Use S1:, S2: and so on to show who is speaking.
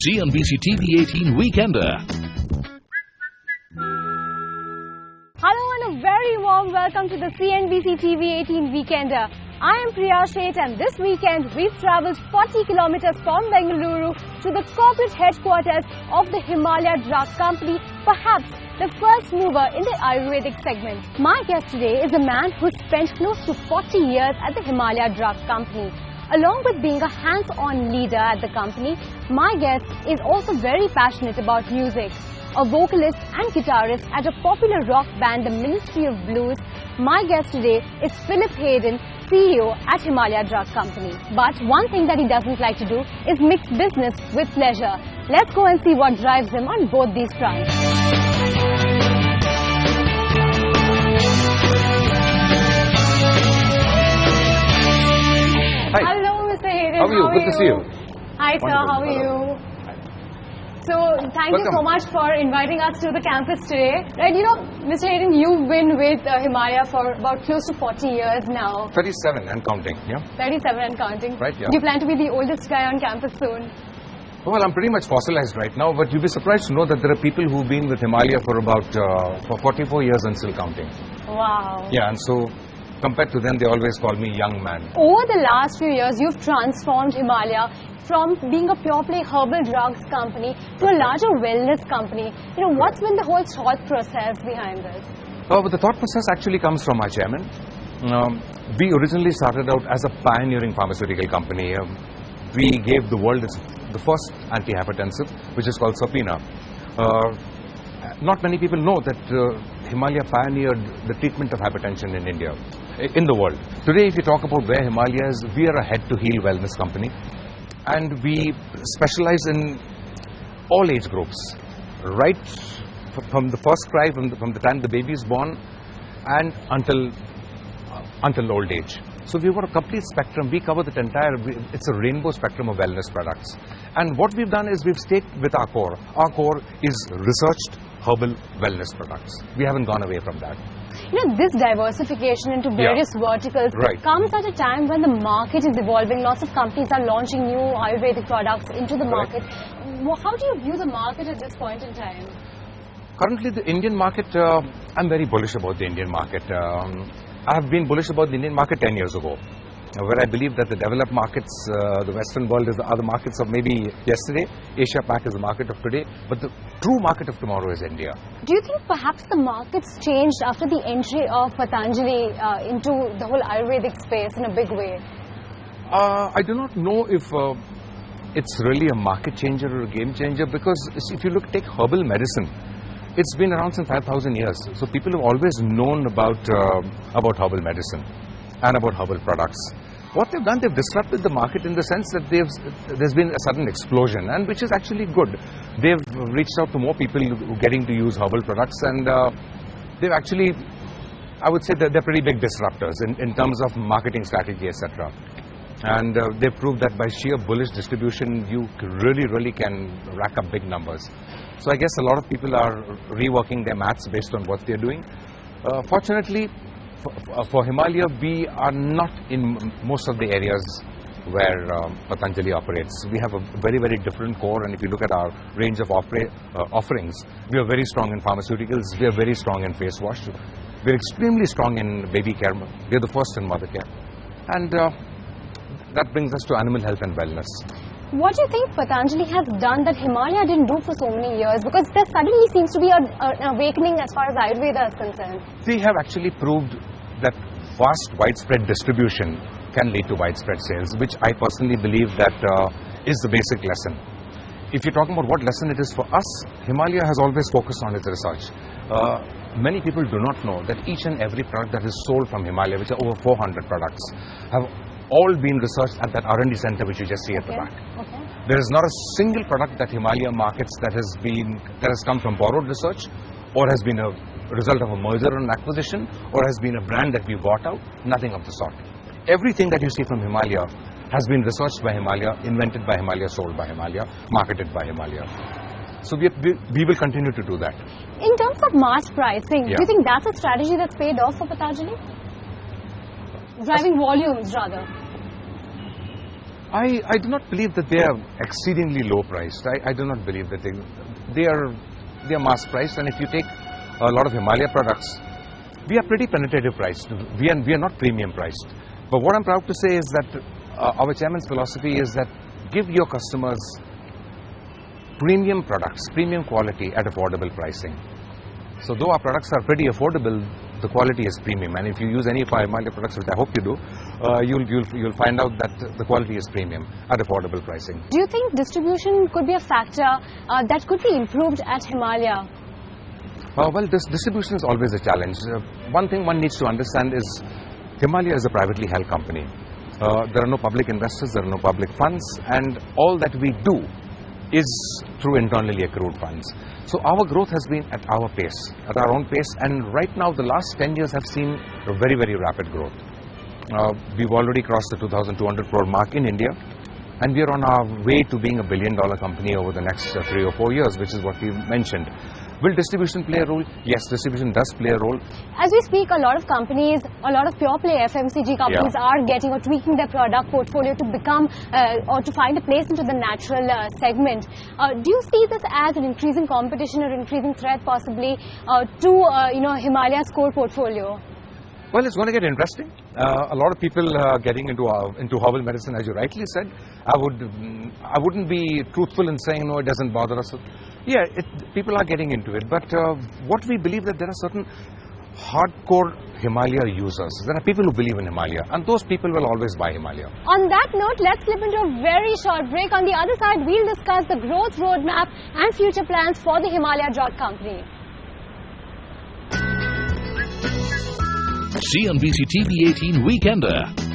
S1: CNBC-TV18 Weekender.
S2: Hello and a very warm welcome to the CNBC-TV18 Weekender. I am Priya Sheth, and this weekend we've travelled 40 kilometers from Bengaluru to the corporate headquarters of the Himalaya Drug Company, perhaps the first mover in the Ayurvedic segment. My guest today is a man who spent close to 40 years at the Himalaya Drug Company. Along with being a hands-on leader at the company, my guest is also very passionate about music. A vocalist and guitarist at a popular rock band, the Ministry of Blues, my guest today is Philipe Haydon, CEO at Himalaya Drug Company. But one thing that he doesn't like to do is mix business with pleasure. Let's go and see what drives him on both these fronts.
S3: Hi.
S2: Hello, Mr. Haydon.
S3: How are you? Good to see you.
S2: Hi, sir. How are you? So, thank you so much for inviting us to the campus today. Right, you know, Mr. Haydon, you've been with Himalaya for about close to 40 years now.
S3: 37 and counting, yeah?
S2: 37 and counting.
S3: Right, yeah.
S2: You plan to be the oldest guy on campus soon.
S3: Well, I'm pretty much fossilized right now, but you'll be surprised to know that there are people who've been with Himalaya for about for 44 years and still counting.
S2: Wow.
S3: Yeah, and so compared to them, they always call me young man.
S2: Over the last few years, you've transformed Himalaya from being a pure play herbal drugs company to a larger wellness company. You know, what's been the whole thought process behind this?
S3: But the thought process actually comes from our chairman. We originally started out as a pioneering pharmaceutical company. We gave the world the first antihypertensive, which is called Sopina. Not many people know that Himalaya pioneered the treatment of hypertension in India, in the world. Today, if you talk about where Himalaya is, we are a head-to-heel wellness company. And we specialize in all age groups, right from the first cry, from the time the baby is born, and until old age. So we've got a complete spectrum. We cover the entire, it's a rainbow spectrum of wellness products. And what we've done is we've stayed with our core. Our core is researched herbal wellness products. We haven't gone away from that.
S2: You know, this diversification into various verticals comes at a time when the market is evolving. Lots of companies are launching new Ayurvedic products into the market. How do you view the market at this point in time?
S3: Currently, the Indian market, I'm very bullish about the Indian market. I have been bullish about the Indian market 10 years ago, where I believe that the developed markets, the Western world are the markets of maybe yesterday. Asia Pac is the market of today, but the true market of tomorrow is India.
S2: Do you think perhaps the markets changed after the entry of Patanjali into the whole Ayurvedic space in a big way?
S3: I do not know if it's really a market changer or a game changer, because if you take herbal medicine, it's been around since 5,000 years. So people have always known about herbal medicine and about herbal products. What they've done, they've disrupted the market in the sense that there's been a sudden explosion, and which is actually good. They've reached out to more people getting to use herbal products, and they've actually, I would say that they're pretty big disruptors in terms of marketing strategy, etc. And they've proved that by sheer bullish distribution, you really can rack up big numbers. So I guess a lot of people are reworking their maths based on what they're doing. Fortunately, for Himalaya, we are not in most of the areas where Patanjali operates. We have a very different core, and if you look at our range of offerings, we are very strong in pharmaceuticals, we are very strong in face wash, we are extremely strong in baby care, we are the first in mother care, and that brings us to animal health and wellness.
S2: What do you think Patanjali has done that Himalaya didn't do for so many years? Because there suddenly seems to be an awakening as far as Ayurveda is concerned.
S3: They have actually proved that vast, widespread distribution can lead to widespread sales, which I personally believe that is the basic lesson. If you're talking about what lesson it is for us, Himalaya has always focused on its research. Many people do not know that each and every product that is sold from Himalaya, which are over 400 products, have all been researched at that R&D center which you just see at the back. There is not a single product that Himalaya markets that has come from borrowed research, or has been a result of a merger or an acquisition, or has been a brand that we bought out. Nothing of the sort. Everything that you see from Himalaya has been researched by Himalaya, invented by Himalaya, sold by Himalaya, marketed by Himalaya. So we will continue to do that.
S2: In terms of mass pricing, do you think that's a strategy that's paid off for Patanjali? Driving volumes, rather.
S3: I do not believe that they are exceedingly low priced. I do not believe that they are mass priced. And if you take a lot of Himalaya products, we are pretty penetrative priced. We are not premium priced. But what I'm proud to say is that our chairman's philosophy is that give your customers premium products, premium quality at affordable pricing. So though our products are pretty affordable, the quality is premium. And if you use any of our Himalaya products, which I hope you do, you'll find out that the quality is premium at affordable pricing.
S2: Do you think distribution could be a factor that could be improved at Himalaya?
S3: Well, this distribution is always a challenge. One thing one needs to understand is Himalaya is a privately held company. There are no public investors, there are no public funds, and all that we do is through internally accrued funds. So our growth has been at our pace, at our own pace, and right now the last 10 years have seen a very, very rapid growth. We've already crossed the 2,200 crore mark in India, and we are on our way to being a $1 billion company over the next 3 or 4 years, which is what we mentioned. Will distribution play a role? Yes, distribution does play a role.
S2: As we speak, a lot of companies, a lot of pure play FMCG companies are getting or tweaking their product portfolio to become or to find a place into the natural segment. Do you see this as an increasing competition or increasing threat possibly to Himalaya's core portfolio?
S3: Well, it's going to get interesting. A lot of people are getting into herbal medicine, as you rightly said. I wouldn't be truthful in saying no, it doesn't bother us. Yeah, people are getting into it. But what we believe that there are certain hardcore Himalaya users. There are people who believe in Himalaya, and those people will always buy Himalaya.
S2: On that note, let's slip into a very short break. On the other side, we'll discuss the growth roadmap and future plans for the Himalaya Drug Company.
S1: CNBC-TV18 Weekender.